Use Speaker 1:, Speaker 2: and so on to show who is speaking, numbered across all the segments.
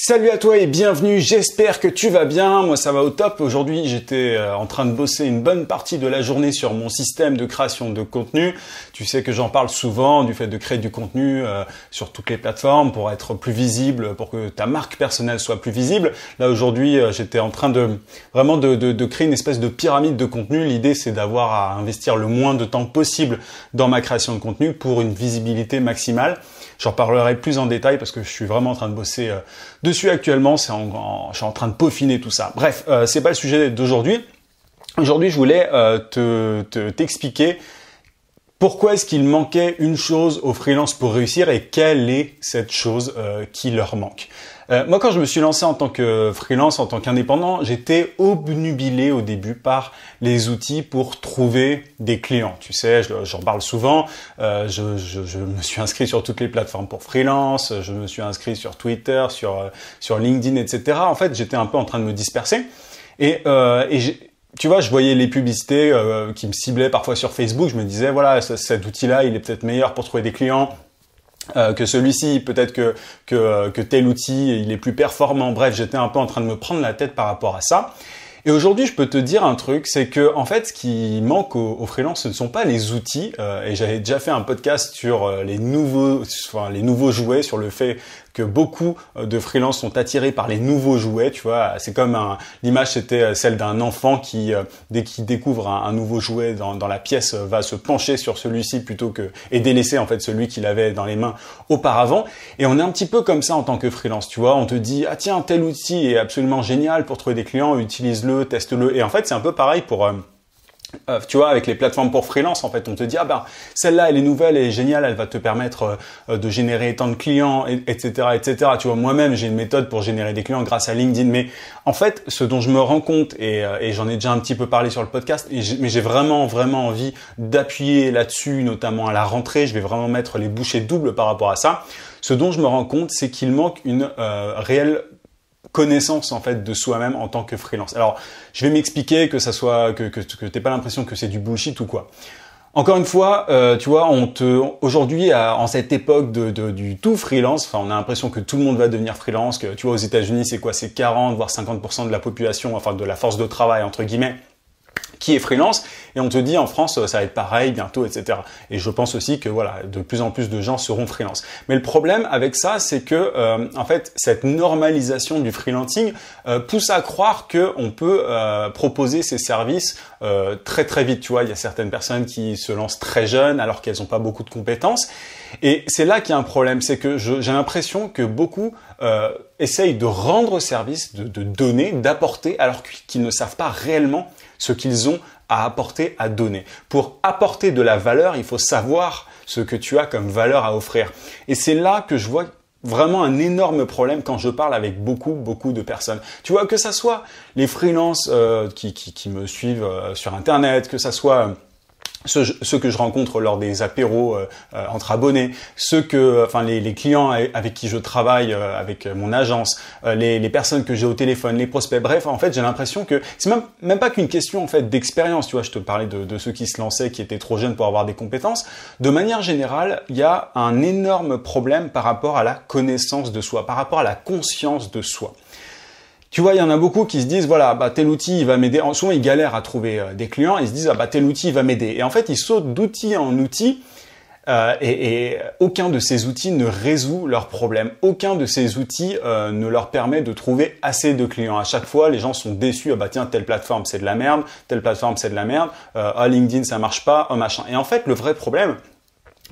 Speaker 1: Salut à toi et bienvenue, j'espère que tu vas bien, moi ça va au top. Aujourd'hui j'étais en train de bosser une bonne partie de la journée sur mon système de création de contenu. Tu sais que j'en parle souvent du fait de créer du contenu sur toutes les plateformes pour être plus visible, pour que ta marque personnelle soit plus visible. Là aujourd'hui j'étais en train de vraiment de créer une espèce de pyramide de contenu. L'idée c'est d'avoir à investir le moins de temps possible dans ma création de contenu pour une visibilité maximale. J'en parlerai plus en détail parce que je suis vraiment en train de bosser dessus actuellement. Je suis en train de peaufiner tout ça. Bref, c'est pas le sujet d'aujourd'hui. Aujourd'hui, je voulais t'expliquer pourquoi est-ce qu'il manquait une chose aux freelances pour réussir et quelle est cette chose qui leur manque. Moi, quand je me suis lancé en tant que freelance, en tant qu'indépendant, j'étais obnubilé au début par les outils pour trouver des clients. Tu sais, j'en parle souvent. Je me suis inscrit sur toutes les plateformes pour freelance. Je me suis inscrit sur Twitter, sur LinkedIn, etc. En fait, j'étais un peu en train de me disperser. Tu vois, je voyais les publicités qui me ciblaient parfois sur Facebook. Je me disais, voilà, cet outil-là, il est peut-être meilleur pour trouver des clients que celui-ci. Peut-être que tel outil, il est plus performant. Bref, j'étais un peu en train de me prendre la tête par rapport à ça. Et aujourd'hui, je peux te dire un truc, c'est que en fait, ce qui manque aux freelances, ce ne sont pas les outils. Et j'avais déjà fait un podcast sur les nouveaux jouets, sur le fait que beaucoup de freelances sont attirés par les nouveaux jouets. Tu vois, c'est comme l'image, c'était celle d'un enfant qui, dès qu'il découvre un nouveau jouet dans la pièce, va se pencher sur celui-ci et délaisser en fait celui qu'il avait dans les mains auparavant. Et on est un petit peu comme ça en tant que freelance. Tu vois, on te dit ah tiens, tel outil est absolument génial pour trouver des clients, utilise-le, teste-le. Et en fait, c'est un peu pareil pour tu vois, avec les plateformes pour freelance, en fait, on te dit, ah ben, celle-là, elle est nouvelle, elle est géniale, elle va te permettre de générer tant de clients, etc., etc. Tu vois, moi-même, j'ai une méthode pour générer des clients grâce à LinkedIn. Mais en fait, ce dont je me rends compte, et j'en ai déjà un petit peu parlé sur le podcast, mais j'ai vraiment envie d'appuyer là-dessus, notamment à la rentrée. Je vais vraiment mettre les bouchées doubles par rapport à ça. Ce dont je me rends compte, c'est qu'il manque une réelle connaissance en fait de soi-même en tant que freelance. Alors, je vais m'expliquer que ça soit que t'aies pas l'impression que c'est du bullshit ou quoi. Encore une fois, tu vois, aujourd'hui, en cette époque du tout freelance, enfin, on a l'impression que tout le monde va devenir freelance, que tu vois, aux États-Unis, c'est quoi, c'est 40 voire 50% de la population, enfin de la force de travail entre guillemets, qui est freelance, et on te dit en France ça va être pareil bientôt, etc. Et je pense aussi que voilà, de plus en plus de gens seront freelance. Mais le problème avec ça, c'est que en fait cette normalisation du freelancing pousse à croire que on peut proposer ces services très très vite. Tu vois, il y a certaines personnes qui se lancent très jeunes alors qu'elles n'ont pas beaucoup de compétences. Et c'est là qu'il y a un problème, c'est que j'ai l'impression que beaucoup essayent de rendre service, de donner, d'apporter, alors qu'ils ne savent pas réellement ce qu'ils ont à apporter, à donner. Pour apporter de la valeur, il faut savoir ce que tu as comme valeur à offrir. Et c'est là que je vois vraiment un énorme problème quand je parle avec beaucoup de personnes. Tu vois, que ça soit les freelances qui me suivent sur Internet, que ça soit ceux que je rencontre lors des apéros entre abonnés, les clients avec qui je travaille avec mon agence, les personnes que j'ai au téléphone, les prospects, bref, en fait, j'ai l'impression que c'est même pas qu'une question en fait d'expérience, tu vois, je te parlais de ceux qui se lançaient, qui étaient trop jeunes pour avoir des compétences. De manière générale, il y a un énorme problème par rapport à la connaissance de soi, par rapport à la conscience de soi. Tu vois, il y en a beaucoup qui se disent, voilà, bah, tel outil, il va m'aider. Souvent, ils galèrent à trouver des clients. Ils se disent, ah, bah, tel outil, il va m'aider. Et en fait, ils sautent d'outil en outil et aucun de ces outils ne résout leurs problèmes. Aucun de ces outils ne leur permet de trouver assez de clients. À chaque fois, les gens sont déçus. Ah, bah, tiens, telle plateforme, c'est de la merde. Telle plateforme, c'est de la merde. LinkedIn, ça marche pas. Machin. Et en fait, le vrai problème,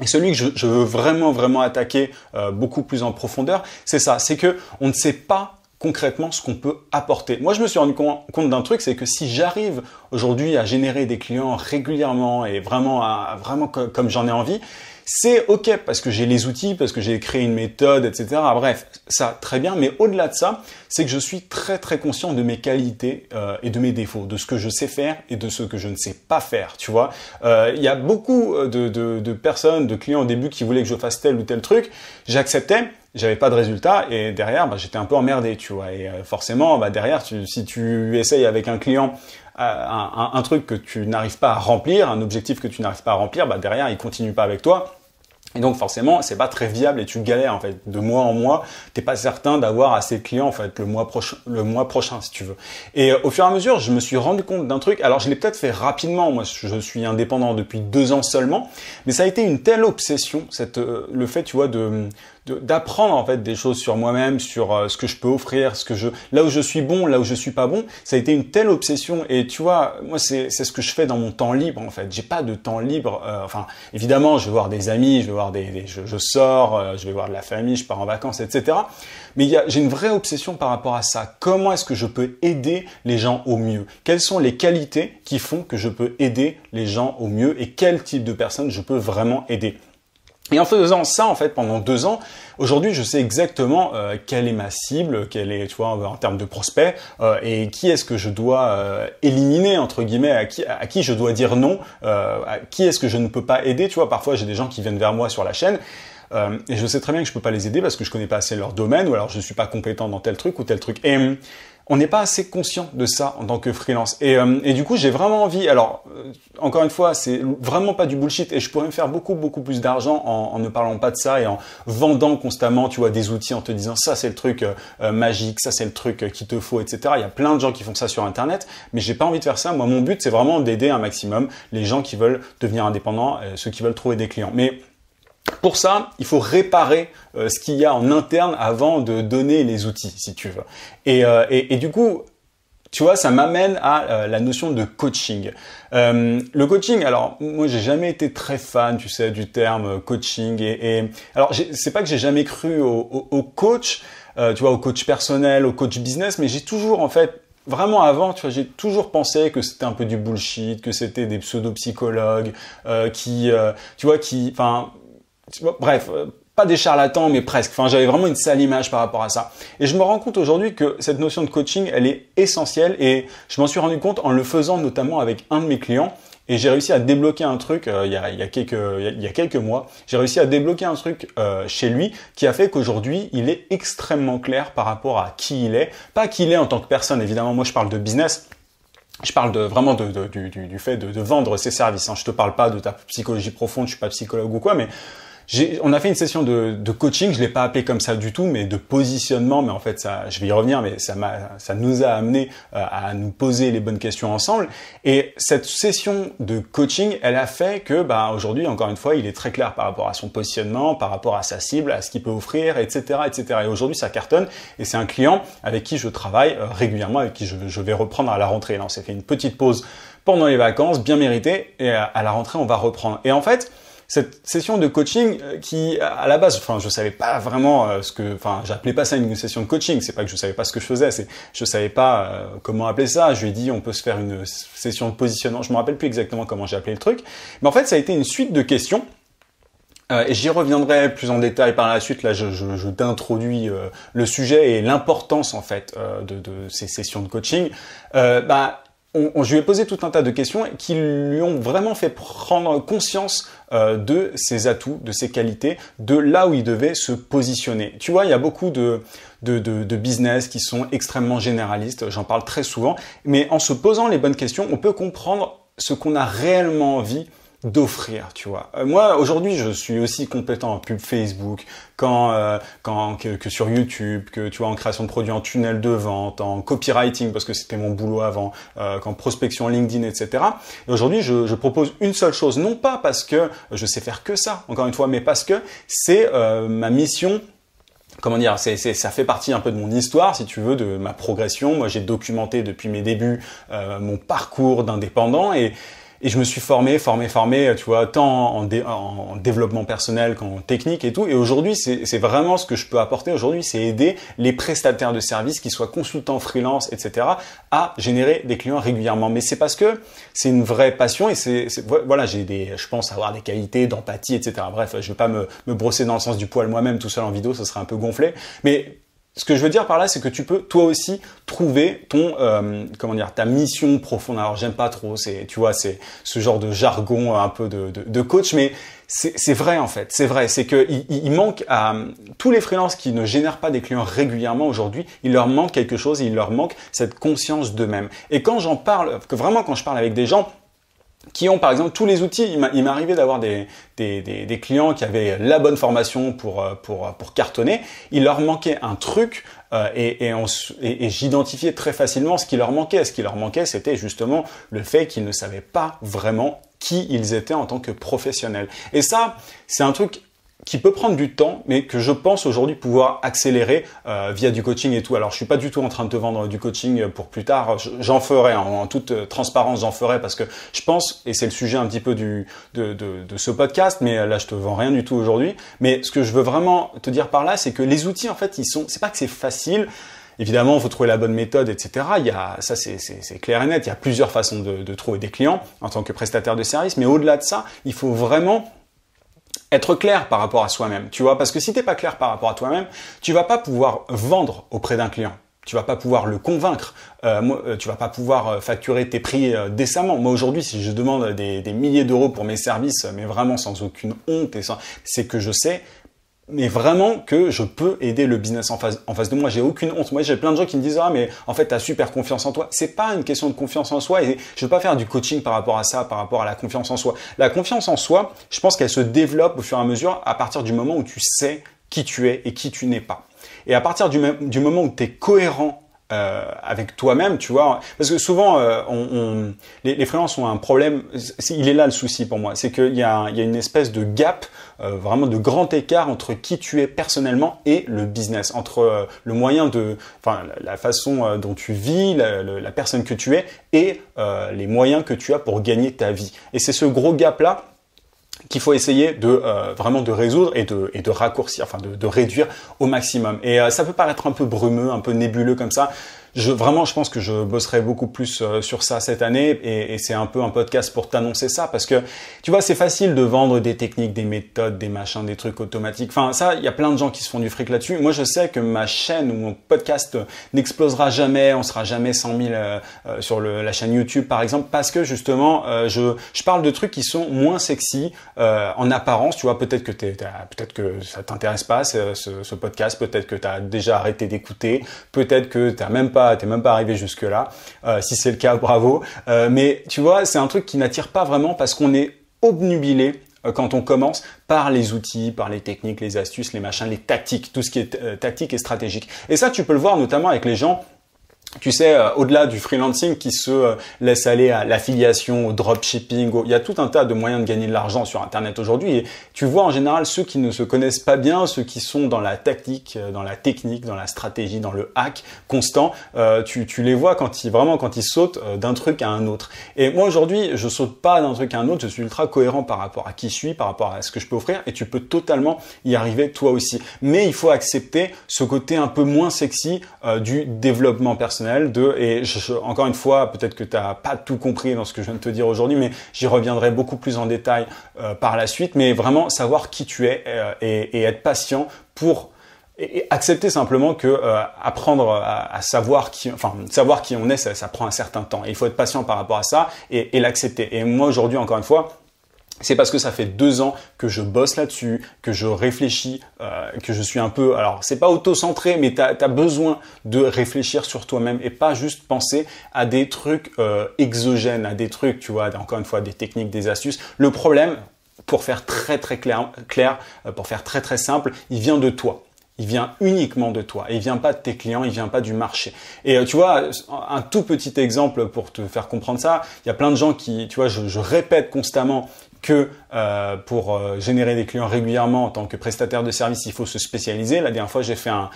Speaker 1: et celui que je veux vraiment attaquer beaucoup plus en profondeur, c'est ça. C'est que on ne sait pas concrètement ce qu'on peut apporter. Moi, je me suis rendu compte d'un truc, c'est que si j'arrive aujourd'hui à générer des clients régulièrement et vraiment comme j'en ai envie, c'est ok parce que j'ai les outils, parce que j'ai créé une méthode, etc. Bref, ça très bien. Mais au-delà de ça, c'est que je suis très conscient de mes qualités et de mes défauts, de ce que je sais faire et de ce que je ne sais pas faire. Tu vois, il y a beaucoup de personnes, de clients au début qui voulaient que je fasse tel ou tel truc. J'acceptais. J'avais pas de résultat et derrière, j'étais un peu emmerdé, tu vois. Et forcément, derrière, si tu essayes avec un client un truc que tu n'arrives pas à remplir, un objectif que tu n'arrives pas à remplir, derrière, il continue pas avec toi. Et donc forcément, c'est pas très viable et tu galères en fait. De mois en mois, t'es pas certain d'avoir assez de clients en fait le mois prochain si tu veux. Et au fur et à mesure, je me suis rendu compte d'un truc. Alors je l'ai peut-être fait rapidement. Moi, je suis indépendant depuis 2 ans seulement, mais ça a été une telle obsession, le fait, tu vois, d'apprendre en fait des choses sur moi-même, sur ce que je peux offrir, là où je suis bon, là où je suis pas bon. Ça a été une telle obsession et tu vois, moi c'est ce que je fais dans mon temps libre en fait. J'ai pas de temps libre. Enfin, évidemment, je vais voir des amis, je vais voir je sors, je vais voir de la famille, je pars en vacances, etc. Mais j'ai une vraie obsession par rapport à ça. Comment est-ce que je peux aider les gens au mieux? Quelles sont les qualités qui font que je peux aider les gens au mieux et quel type de personnes je peux vraiment aider? Et en faisant ça, en fait, pendant 2 ans, aujourd'hui, je sais exactement quelle est ma cible, quelle est, tu vois, en termes de prospects, et qui est-ce que je dois éliminer, entre guillemets, à qui je dois dire non, à qui est-ce que je ne peux pas aider. Tu vois, parfois, j'ai des gens qui viennent vers moi sur la chaîne, et je sais très bien que je peux pas les aider parce que je connais pas assez leur domaine, ou alors je suis pas compétent dans tel truc ou tel truc. Et on n'est pas assez conscient de ça en tant que freelance. Et du coup, j'ai vraiment envie. Alors, encore une fois, c'est vraiment pas du bullshit. Et je pourrais me faire beaucoup plus d'argent en ne parlant pas de ça et en vendant constamment, tu vois, des outils en te disant ça c'est le truc magique, ça c'est le truc qu'il te faut, etc. Il y a plein de gens qui font ça sur Internet, mais j'ai pas envie de faire ça. Moi, mon but, c'est vraiment d'aider un maximum les gens qui veulent devenir indépendants, ceux qui veulent trouver des clients. Mais pour ça, il faut réparer ce qu'il y a en interne avant de donner les outils, si tu veux. Et du coup, tu vois, ça m'amène à la notion de coaching. Le coaching, alors moi, j'ai jamais été très fan, tu sais, du terme coaching. Alors, c'est pas que j'ai jamais cru au coach, tu vois, au coach personnel, au coach business, mais j'ai toujours, en fait, vraiment avant, tu vois, j'ai toujours pensé que c'était un peu du bullshit, que c'était des pseudo-psychologues bref, pas des charlatans, mais presque. Enfin, j'avais vraiment une sale image par rapport à ça. Et je me rends compte aujourd'hui que cette notion de coaching, elle est essentielle et je m'en suis rendu compte en le faisant notamment avec un de mes clients. Et j'ai réussi à débloquer un truc il y a quelques mois. J'ai réussi à débloquer un truc chez lui qui a fait qu'aujourd'hui, il est extrêmement clair par rapport à qui il est. Pas qui il est en tant que personne, évidemment. Moi, je parle de business. Je parle vraiment du fait de vendre ses services. Hein. Je te parle pas de ta psychologie profonde, je suis pas psychologue ou quoi, mais on a fait une session de coaching, je l'ai pas appelé comme ça du tout, mais de positionnement, mais en fait ça, je vais y revenir, mais ça nous a amené à nous poser les bonnes questions ensemble. Et cette session de coaching, elle a fait que, aujourd'hui, encore une fois, il est très clair par rapport à son positionnement, par rapport à sa cible, à ce qu'il peut offrir, etc., etc. Et aujourd'hui, ça cartonne. Et c'est un client avec qui je travaille régulièrement, avec qui je vais reprendre à la rentrée. Là, on s'est fait une petite pause pendant les vacances, bien méritée, et à la rentrée, on va reprendre. Et en fait, cette session de coaching qui, à la base, je savais pas vraiment j'appelais pas ça une session de coaching. C'est pas que je savais pas ce que je faisais, je savais pas comment appeler ça. Je lui ai dit, on peut se faire une session de positionnement. Je me rappelle plus exactement comment j'ai appelé le truc. Mais en fait, ça a été une suite de questions. Et j'y reviendrai plus en détail par la suite. Là, je t'introduis le sujet et l'importance, en fait, de ces sessions de coaching. Je lui ai posé tout un tas de questions qui lui ont vraiment fait prendre conscience de ses atouts, de ses qualités, de là où il devait se positionner. Tu vois, il y a beaucoup de business qui sont extrêmement généralistes, j'en parle très souvent, mais en se posant les bonnes questions, on peut comprendre ce qu'on a réellement envie d'offrir, tu vois. Moi, aujourd'hui, je suis aussi compétent en pub Facebook, que sur YouTube, que tu vois, en création de produits, en tunnel de vente, en copywriting, parce que c'était mon boulot avant, qu'en prospection LinkedIn, etc. Et aujourd'hui, je propose une seule chose, non pas parce que je sais faire que ça, encore une fois, mais parce que c'est ma mission. Comment dire, ça fait partie un peu de mon histoire, si tu veux, de ma progression. Moi, j'ai documenté depuis mes débuts mon parcours d'indépendant et je me suis formé, tu vois, tant en développement personnel qu'en technique et tout. Et aujourd'hui, c'est vraiment ce que je peux apporter aujourd'hui, c'est aider les prestataires de services, qu'ils soient consultants, freelance, etc., à générer des clients régulièrement. Mais c'est parce que c'est une vraie passion et voilà, je pense avoir des qualités d'empathie, etc. Bref, je vais pas me brosser dans le sens du poil moi-même tout seul en vidéo, ça serait un peu gonflé. Mais ce que je veux dire par là, c'est que tu peux toi aussi trouver ta mission profonde. Alors j'aime pas trop, c'est ce genre de jargon un peu de coach, mais c'est vrai en fait, c'est vrai, c'est que il manque à tous les freelances qui ne génèrent pas des clients régulièrement aujourd'hui, il leur manque quelque chose, il leur manque cette conscience d'eux-mêmes. Et quand je parle avec des gens qui ont par exemple tous les outils. Il m'est arrivé d'avoir des clients qui avaient la bonne formation pour cartonner. Il leur manquait un truc et j'identifiais très facilement ce qui leur manquait. Ce qui leur manquait, c'était justement le fait qu'ils ne savaient pas vraiment qui ils étaient en tant que professionnels. Et ça, c'est un truc qui peut prendre du temps, mais que je pense aujourd'hui pouvoir accélérer via du coaching et tout. Alors, je suis pas du tout en train de te vendre du coaching pour plus tard. J'en ferai, en toute transparence, j'en ferai parce que je pense, et c'est le sujet un petit peu de ce podcast, mais là, je te vends rien du tout aujourd'hui. Mais ce que je veux vraiment te dire par là, c'est que les outils, en fait, c'est pas que c'est facile. Évidemment, il faut trouver la bonne méthode, etc. Ça, c'est clair et net. Il y a plusieurs façons de trouver des clients en tant que prestataire de service. Mais au-delà de ça, il faut vraiment être clair par rapport à soi-même, tu vois, parce que si t'es pas clair par rapport à toi-même, tu vas pas pouvoir vendre auprès d'un client. Tu vas pas pouvoir le convaincre. Tu vas pas pouvoir facturer tes prix décemment. Moi aujourd'hui, si je demande des milliers d'euros pour mes services, mais vraiment sans aucune honte, c'est que je sais, mais vraiment que je peux aider le business en face de moi. J'ai aucune honte. Moi, j'ai plein de gens qui me disent « Ah, mais en fait, tu as super confiance en toi. » C'est pas une question de confiance en soi et je veux pas faire du coaching par rapport à ça, par rapport à la confiance en soi. La confiance en soi, je pense qu'elle se développe au fur et à mesure à partir du moment où tu sais qui tu es et qui tu n'es pas. Et à partir du moment où tu es cohérent avec toi-même, tu vois, parce que souvent les freelances ont un problème. Il est là le souci pour moi, c'est qu'il y a une espèce de gap, vraiment de grand écart entre qui tu es personnellement et le business, entre le moyen la façon dont tu vis, la personne que tu es et les moyens que tu as pour gagner ta vie. Et c'est ce gros gap là qu'il faut essayer vraiment de résoudre et de raccourcir, enfin de réduire au maximum. Et ça peut paraître un peu brumeux, un peu nébuleux comme ça. Je pense que je bosserai beaucoup plus sur ça cette année et c'est un peu un podcast pour t'annoncer ça parce que tu vois, c'est facile de vendre des techniques, des méthodes, des machins, des trucs automatiques. Enfin, ça, il y a plein de gens qui se font du fric là-dessus. Moi, je sais que ma chaîne ou mon podcast n'explosera jamais, on sera jamais 100 000 sur la chaîne YouTube par exemple parce que justement, je parle de trucs qui sont moins sexy en apparence. Tu vois, peut-être que ça t'intéresse pas ce podcast, peut-être que tu as déjà arrêté d'écouter, peut-être que t'es même pas arrivé jusque là. Si c'est le cas, bravo. Mais tu vois, c'est un truc qui n'attire pas vraiment parce qu'on est obnubilé quand on commence par les outils, par les techniques, les astuces, les machins, les tactiques, tout ce qui est tactique et stratégique. Et ça, tu peux le voir notamment avec les gens, tu sais, au-delà du freelancing qui se laisse aller à l'affiliation, au dropshipping, il y a tout un tas de moyens de gagner de l'argent sur Internet aujourd'hui. Et tu vois en général ceux qui ne se connaissent pas bien, ceux qui sont dans la tactique, dans la technique, dans la stratégie, dans le hack constant, tu les vois quand ils sautent d'un truc à un autre. Et moi aujourd'hui, je saute pas d'un truc à un autre, je suis ultra cohérent par rapport à qui je suis, par rapport à ce que je peux offrir et tu peux totalement y arriver toi aussi. Mais il faut accepter ce côté un peu moins sexy du développement personnel. Encore une fois, peut-être que tu n'as pas tout compris dans ce que je viens de te dire aujourd'hui, mais j'y reviendrai beaucoup plus en détail par la suite. Mais vraiment savoir qui tu es et être patient pour accepter simplement que apprendre à savoir qui on est, ça prend un certain temps. Et il faut être patient par rapport à ça et l'accepter. Et moi aujourd'hui, encore une fois, c'est parce que ça fait 2 ans que je bosse là-dessus, que je réfléchis, que je suis un peu... Alors, c'est pas auto-centré, mais t'as besoin de réfléchir sur toi-même et pas juste penser à des trucs exogènes, à des trucs, tu vois, encore une fois, des techniques, des astuces. Le problème, pour faire très très clair, pour faire très très simple, il vient de toi. Il vient uniquement de toi. Il vient pas de tes clients, il vient pas du marché. Et tu vois, un tout petit exemple pour te faire comprendre ça, il y a plein de gens qui, tu vois, je répète constamment que pour générer des clients régulièrement en tant que prestataire de service, il faut se spécialiser. La dernière fois, j'ai fait un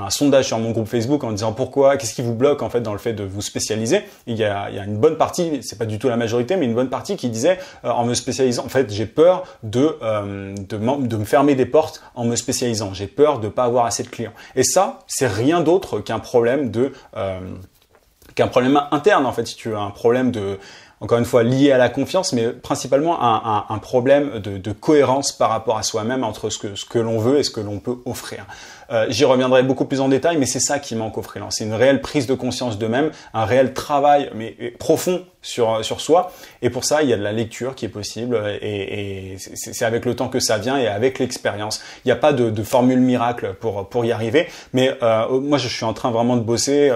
Speaker 1: sondage sur mon groupe Facebook en disant qu'est-ce qui vous bloque en fait dans le fait de vous spécialiser. Et il y a une bonne partie, c'est pas du tout la majorité, mais une bonne partie qui disait en me spécialisant, en fait, j'ai peur de me fermer des portes en me spécialisant. J'ai peur de pas avoir assez de clients. Et ça, c'est rien d'autre qu'un problème interne en fait, si tu veux, un problème encore une fois, lié à la confiance, mais principalement un problème de cohérence par rapport à soi-même entre ce que l'on veut et ce que l'on peut offrir. J'y reviendrai beaucoup plus en détail, mais c'est ça qui manque aux freelances. C'est une réelle prise de conscience d'eux-mêmes, un réel travail mais profond sur soi. Et pour ça, il y a de la lecture qui est possible et c'est avec le temps que ça vient et avec l'expérience. Il n'y a pas de formule miracle pour y arriver, mais moi, je suis en train vraiment de bosser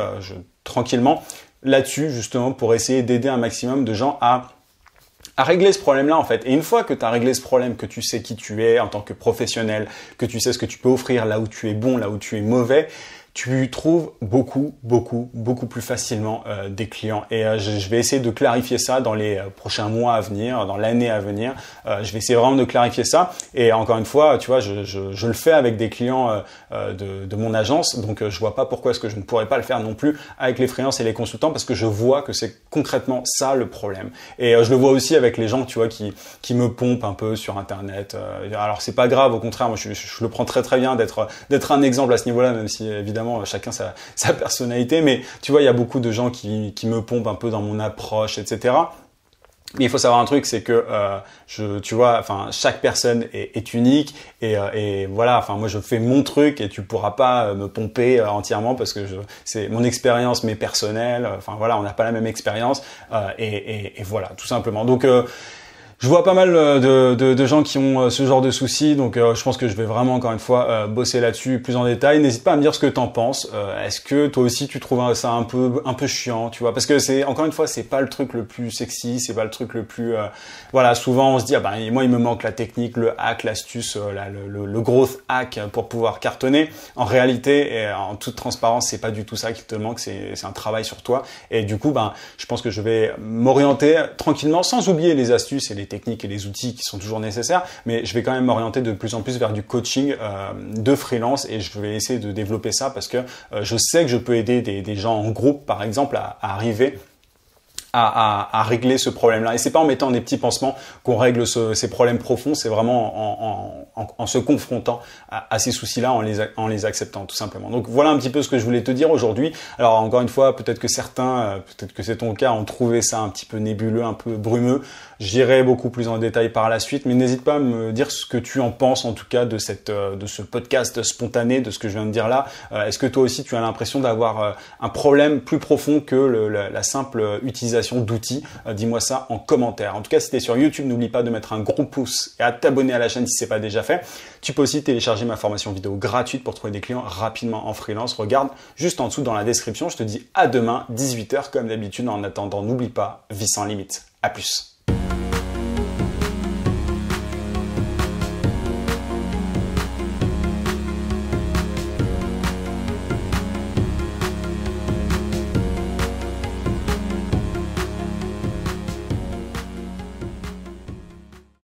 Speaker 1: tranquillement là-dessus justement pour essayer d'aider un maximum de gens à à régler ce problème-là en fait. Et une fois que tu as réglé ce problème, que tu sais qui tu es en tant que professionnel, que tu sais ce que tu peux offrir, là où tu es bon, là où tu es mauvais, tu trouves beaucoup plus facilement des clients. Et je vais essayer de clarifier ça dans les prochains mois à venir, dans l'année à venir. Je vais essayer vraiment de clarifier ça. Et encore une fois, tu vois, je le fais avec des clients de mon agence, donc je vois pas pourquoi est-ce que je ne pourrais pas le faire non plus avec les freelances et les consultants, parce que je vois que c'est concrètement ça le problème. Et je le vois aussi avec les gens, tu vois, qui me pompent un peu sur Internet. Alors c'est pas grave, au contraire, moi je le prends très bien d'être un exemple à ce niveau-là, même si évidemment chacun sa personnalité, mais tu vois, il y a beaucoup de gens qui me pompent un peu dans mon approche, etc. Mais il faut savoir un truc, c'est que tu vois, enfin chaque personne est unique et voilà, enfin moi je fais mon truc et tu pourras pas me pomper entièrement parce que c'est mon expérience mais personnelle. Enfin voilà, on n'a pas la même expérience et voilà, tout simplement. Donc je vois pas mal de gens qui ont ce genre de soucis, donc je pense que je vais vraiment encore une fois bosser là-dessus plus en détail. N'hésite pas à me dire ce que t'en penses. Est-ce que toi aussi tu trouves ça un peu chiant, tu vois? Parce que c'est encore une fois, c'est pas le truc le plus sexy, c'est pas le truc le plus voilà. Souvent on se dit moi il me manque la technique, le hack, l'astuce, le growth hack pour pouvoir cartonner. En réalité, et en toute transparence, c'est pas du tout ça qui te manque. C'est un travail sur toi. Et du coup, je pense que je vais m'orienter tranquillement, sans oublier les astuces et les techniques et les outils qui sont toujours nécessaires, mais je vais quand même m'orienter de plus en plus vers du coaching de freelance et je vais essayer de développer ça parce que je sais que je peux aider des gens en groupe, par exemple, à arriver à régler ce problème-là. Et c'est pas en mettant des petits pansements qu'on règle ces problèmes profonds, c'est vraiment en se confrontant à ces soucis-là, en les acceptant tout simplement. Donc voilà un petit peu ce que je voulais te dire aujourd'hui. Alors encore une fois, peut-être que certains, peut-être que c'est ton cas, ont trouvé ça un petit peu nébuleux, un peu brumeux. J'irai beaucoup plus en détail par la suite, mais n'hésite pas à me dire ce que tu en penses en tout cas de ce podcast spontané, de ce que je viens de dire là. Est-ce que toi aussi tu as l'impression d'avoir un problème plus profond que la simple utilisation d'outils? Dis-moi ça en commentaire. En tout cas, si tu es sur YouTube, n'oublie pas de mettre un gros pouce et à t'abonner à la chaîne si ce n'est pas déjà fait. Tu peux aussi télécharger ma formation vidéo gratuite pour trouver des clients rapidement en freelance. Regarde juste en dessous dans la description. Je te dis à demain, 18h comme d'habitude. En attendant, n'oublie pas, vie sans limite. À plus.